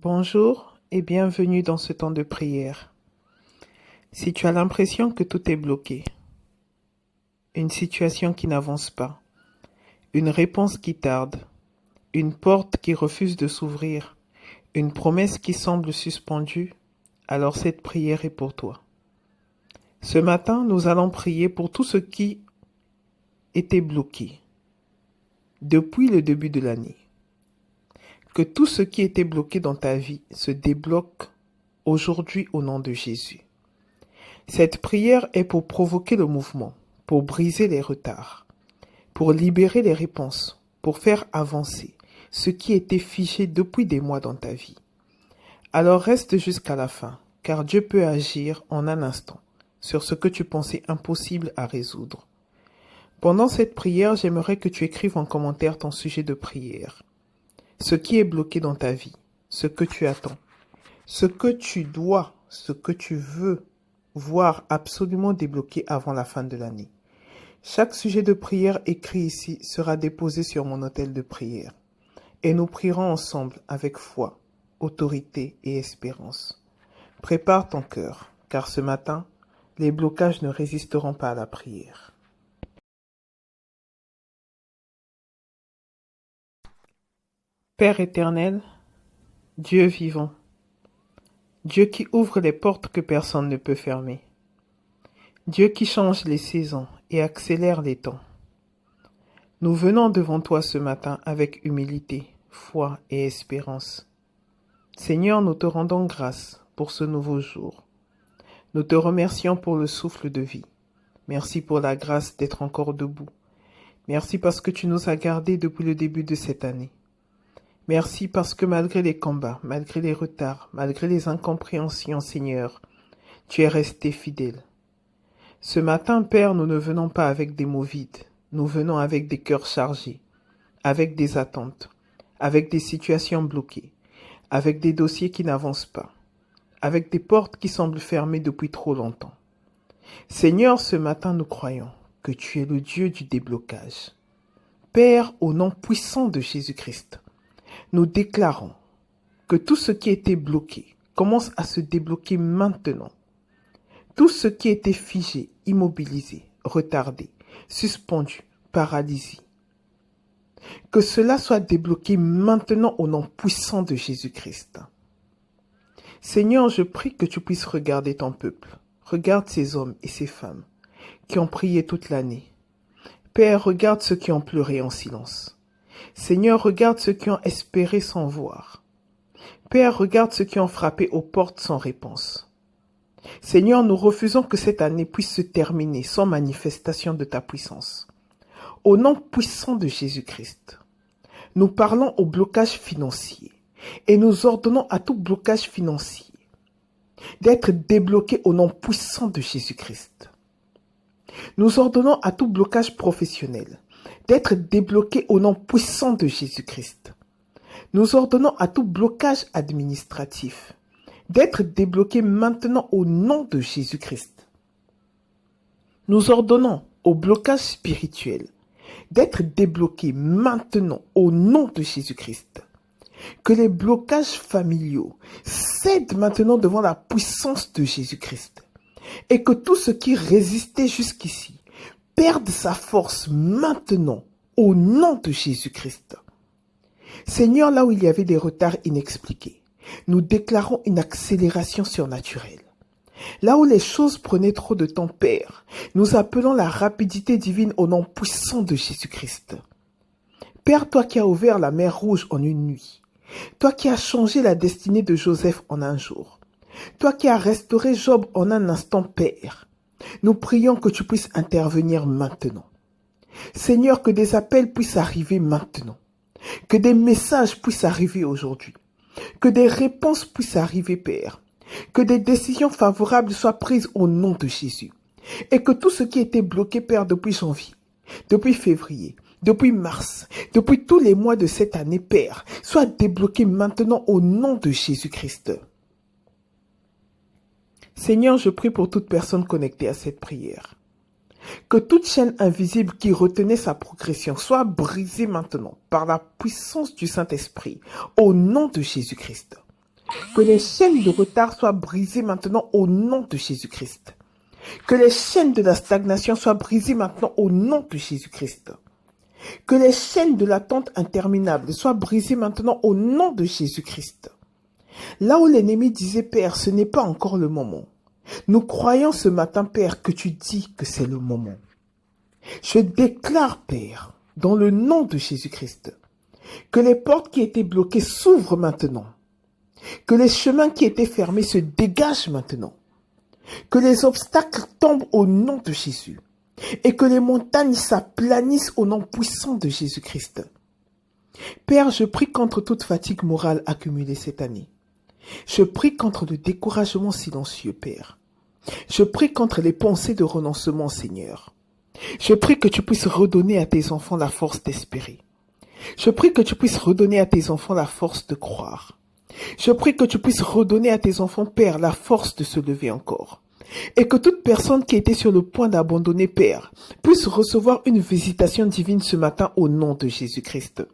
Bonjour et bienvenue dans ce temps de prière. Si tu as l'impression que tout est bloqué, une situation qui n'avance pas, une réponse qui tarde, une porte qui refuse de s'ouvrir, une promesse qui semble suspendue, alors cette prière est pour toi. Ce matin, nous allons prier pour tout ce qui était bloqué depuis le début de l'année. Que tout ce qui était bloqué dans ta vie se débloque aujourd'hui au nom de Jésus. Cette prière est pour provoquer le mouvement, pour briser les retards, pour libérer les réponses, pour faire avancer ce qui était figé depuis des mois dans ta vie. Alors reste jusqu'à la fin, car Dieu peut agir en un instant sur ce que tu pensais impossible à résoudre. Pendant cette prière, j'aimerais que tu écrives en commentaire ton sujet de prière. Ce qui est bloqué dans ta vie, ce que tu attends, ce que tu dois, ce que tu veux voir absolument débloqué avant la fin de l'année. Chaque sujet de prière écrit ici sera déposé sur mon autel de prière et nous prierons ensemble avec foi, autorité et espérance. Prépare ton cœur, car ce matin, les blocages ne résisteront pas à la prière. Père éternel, Dieu vivant, Dieu qui ouvre les portes que personne ne peut fermer, Dieu qui change les saisons et accélère les temps. Nous venons devant toi ce matin avec humilité, foi et espérance. Seigneur, nous te rendons grâce pour ce nouveau jour. Nous te remercions pour le souffle de vie. Merci pour la grâce d'être encore debout. Merci parce que tu nous as gardés depuis le début de cette année. Merci parce que malgré les combats, malgré les retards, malgré les incompréhensions, Seigneur, tu es resté fidèle. Ce matin, Père, nous ne venons pas avec des mots vides. Nous venons avec des cœurs chargés, avec des attentes, avec des situations bloquées, avec des dossiers qui n'avancent pas, avec des portes qui semblent fermées depuis trop longtemps. Seigneur, ce matin, nous croyons que tu es le Dieu du déblocage. Père, au nom puissant de Jésus-Christ, nous déclarons que tout ce qui était bloqué commence à se débloquer maintenant. Tout ce qui était figé, immobilisé, retardé, suspendu, paralysé. Que cela soit débloqué maintenant au nom puissant de Jésus-Christ. Seigneur, je prie que tu puisses regarder ton peuple. Regarde ces hommes et ces femmes qui ont prié toute l'année. Père, regarde ceux qui ont pleuré en silence. Seigneur, regarde ceux qui ont espéré sans voir. Père, regarde ceux qui ont frappé aux portes sans réponse. Seigneur, nous refusons que cette année puisse se terminer sans manifestation de ta puissance. Au nom puissant de Jésus-Christ, nous parlons au blocage financier et nous ordonnons à tout blocage financier d'être débloqué au nom puissant de Jésus-Christ. Nous ordonnons à tout blocage professionnel d'être débloqué au nom puissant de Jésus-Christ. Nous ordonnons à tout blocage administratif d'être débloqué maintenant au nom de Jésus-Christ. Nous ordonnons au blocage spirituel d'être débloqué maintenant au nom de Jésus-Christ. Que les blocages familiaux cèdent maintenant devant la puissance de Jésus-Christ. Et que tout ce qui résistait jusqu'ici perde sa force maintenant au nom de Jésus-Christ. Seigneur, là où il y avait des retards inexpliqués, nous déclarons une accélération surnaturelle. Là où les choses prenaient trop de temps, Père, nous appelons la rapidité divine au nom puissant de Jésus-Christ. Père, toi qui as ouvert la mer Rouge en une nuit, toi qui as changé la destinée de Joseph en un jour, toi qui as restauré Job en un instant, Père, nous prions que tu puisses intervenir maintenant. Seigneur, que des appels puissent arriver maintenant, que des messages puissent arriver aujourd'hui, que des réponses puissent arriver, Père, que des décisions favorables soient prises au nom de Jésus, et que tout ce qui était bloqué, Père, depuis janvier, depuis février, depuis mars, depuis tous les mois de cette année, Père, soit débloqué maintenant au nom de Jésus-Christ. Seigneur, je prie pour toute personne connectée à cette prière. Que toute chaîne invisible qui retenait sa progression soit brisée maintenant par la puissance du Saint-Esprit au nom de Jésus-Christ. Que les chaînes de retard soient brisées maintenant au nom de Jésus-Christ. Que les chaînes de la stagnation soient brisées maintenant au nom de Jésus-Christ. Que les chaînes de l'attente interminable soient brisées maintenant au nom de Jésus-Christ. Là où l'ennemi disait, Père, ce n'est pas encore le moment. Nous croyons ce matin, Père, que tu dis que c'est le moment. Je déclare, Père, dans le nom de Jésus-Christ, que les portes qui étaient bloquées s'ouvrent maintenant. Que les chemins qui étaient fermés se dégagent maintenant. Que les obstacles tombent au nom de Jésus. Et que les montagnes s'aplanissent au nom puissant de Jésus-Christ. Père, je prie contre toute fatigue morale accumulée cette année. Je prie contre le découragement silencieux, Père. Je prie contre les pensées de renoncement, Seigneur. Je prie que tu puisses redonner à tes enfants la force d'espérer. Je prie que tu puisses redonner à tes enfants la force de croire. Je prie que tu puisses redonner à tes enfants, Père, la force de se lever encore. Et que toute personne qui était sur le point d'abandonner, Père, puisse recevoir une visitation divine ce matin au nom de Jésus-Christ.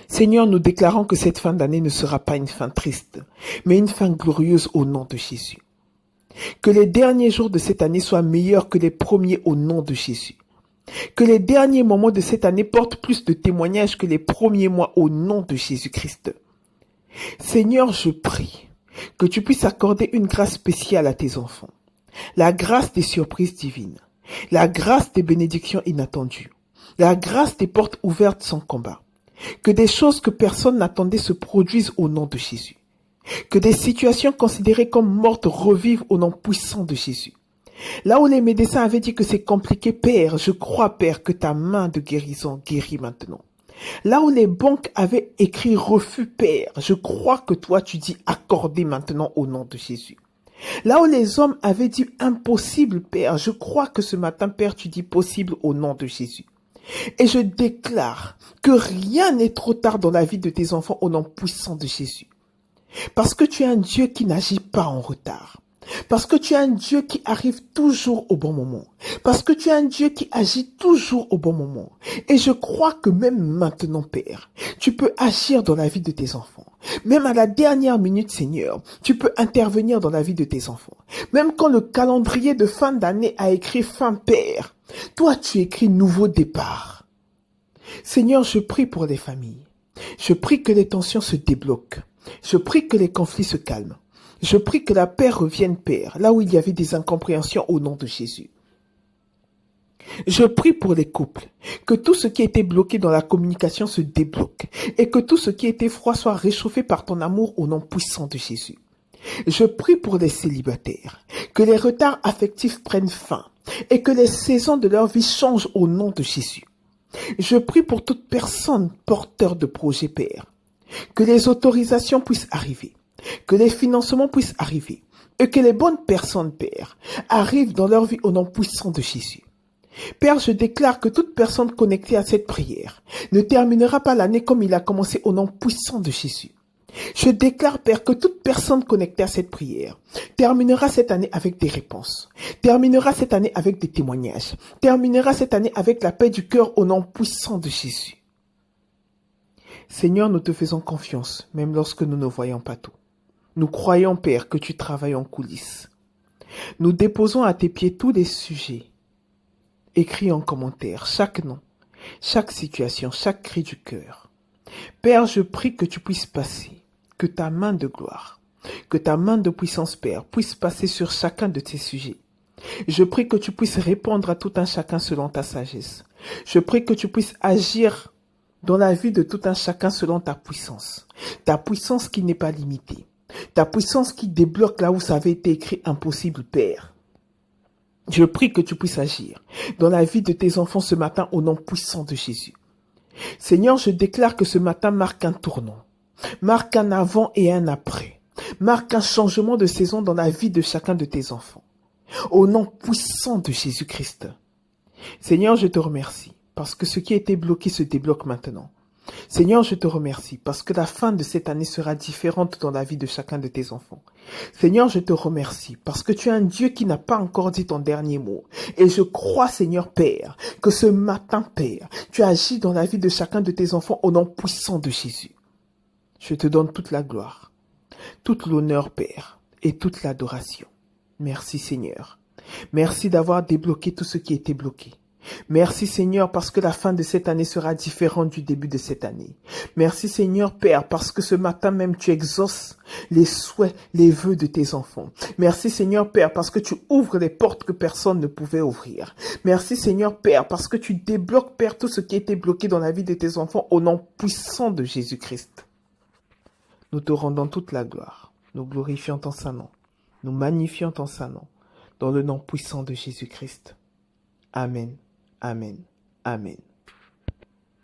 Seigneur, nous déclarons que cette fin d'année ne sera pas une fin triste, mais une fin glorieuse au nom de Jésus. Que les derniers jours de cette année soient meilleurs que les premiers au nom de Jésus. Que les derniers moments de cette année portent plus de témoignages que les premiers mois au nom de Jésus-Christ. Seigneur, je prie que tu puisses accorder une grâce spéciale à tes enfants. La grâce des surprises divines. La grâce des bénédictions inattendues. La grâce des portes ouvertes sans combat. Que des choses que personne n'attendait se produisent au nom de Jésus. Que des situations considérées comme mortes revivent au nom puissant de Jésus. Là où les médecins avaient dit que c'est compliqué, Père, je crois, Père, que ta main de guérison guérit maintenant. Là où les banques avaient écrit refus, Père, je crois que toi tu dis accorder maintenant au nom de Jésus. Là où les hommes avaient dit impossible, Père, je crois que ce matin, Père, tu dis possible au nom de Jésus. Et je déclare que rien n'est trop tard dans la vie de tes enfants au nom puissant de Jésus. Parce que tu es un Dieu qui n'agit pas en retard. Parce que tu es un Dieu qui arrive toujours au bon moment. Parce que tu es un Dieu qui agit toujours au bon moment. Et je crois que même maintenant, Père, tu peux agir dans la vie de tes enfants. Même à la dernière minute, Seigneur, tu peux intervenir dans la vie de tes enfants. Même quand le calendrier de fin d'année a écrit fin, Père, toi tu écris nouveau départ. Seigneur, je prie pour les familles. Je prie que les tensions se débloquent. Je prie que les conflits se calment. Je prie que la paix revienne, Père, là où il y avait des incompréhensions au nom de Jésus. Je prie pour les couples, que tout ce qui était bloqué dans la communication se débloque et que tout ce qui était froid soit réchauffé par ton amour au nom puissant de Jésus. Je prie pour les célibataires, que les retards affectifs prennent fin et que les saisons de leur vie changent au nom de Jésus. Je prie pour toute personne porteur de projet, Père, que les autorisations puissent arriver, que les financements puissent arriver et que les bonnes personnes, Père, arrivent dans leur vie au nom puissant de Jésus. Père, je déclare que toute personne connectée à cette prière ne terminera pas l'année comme il a commencé au nom puissant de Jésus. Je déclare, Père, que toute personne connectée à cette prière terminera cette année avec des réponses, terminera cette année avec des témoignages, terminera cette année avec la paix du cœur au nom puissant de Jésus. Seigneur, nous te faisons confiance, même lorsque nous ne voyons pas tout. Nous croyons, Père, que tu travailles en coulisses. Nous déposons à tes pieds tous les sujets écrits en commentaire, chaque nom, chaque situation, chaque cri du cœur. Père, je prie que tu puisses passer, que ta main de gloire, que ta main de puissance, Père, puisse passer sur chacun de tes sujets. Je prie que tu puisses répondre à tout un chacun selon ta sagesse. Je prie que tu puisses agir dans la vie de tout un chacun selon ta puissance qui n'est pas limitée, ta puissance qui débloque là où ça avait été écrit impossible, Père. Je prie que tu puisses agir dans la vie de tes enfants ce matin au nom puissant de Jésus. Seigneur, je déclare que ce matin marque un tournant, marque un avant et un après, marque un changement de saison dans la vie de chacun de tes enfants. Au nom puissant de Jésus-Christ. Seigneur, je te remercie parce que ce qui était bloqué se débloque maintenant. Seigneur, je te remercie parce que la fin de cette année sera différente dans la vie de chacun de tes enfants. Seigneur, je te remercie parce que tu es un Dieu qui n'a pas encore dit ton dernier mot. Et je crois, Seigneur Père, que ce matin, Père, tu agis dans la vie de chacun de tes enfants au nom puissant de Jésus. Je te donne toute la gloire, toute l'honneur, Père, et toute l'adoration. Merci, Seigneur. Merci d'avoir débloqué tout ce qui était bloqué. Merci, Seigneur, parce que la fin de cette année sera différente du début de cette année. Merci, Seigneur, Père, parce que ce matin même, tu exauces les souhaits, les vœux de tes enfants. Merci, Seigneur, Père, parce que tu ouvres les portes que personne ne pouvait ouvrir. Merci, Seigneur, Père, parce que tu débloques, Père, tout ce qui était bloqué dans la vie de tes enfants au nom puissant de Jésus-Christ. Nous te rendons toute la gloire. Nous glorifions ton Saint-Nom. Nous magnifions ton Saint-Nom. Dans le nom puissant de Jésus-Christ. Amen. Amen. Amen.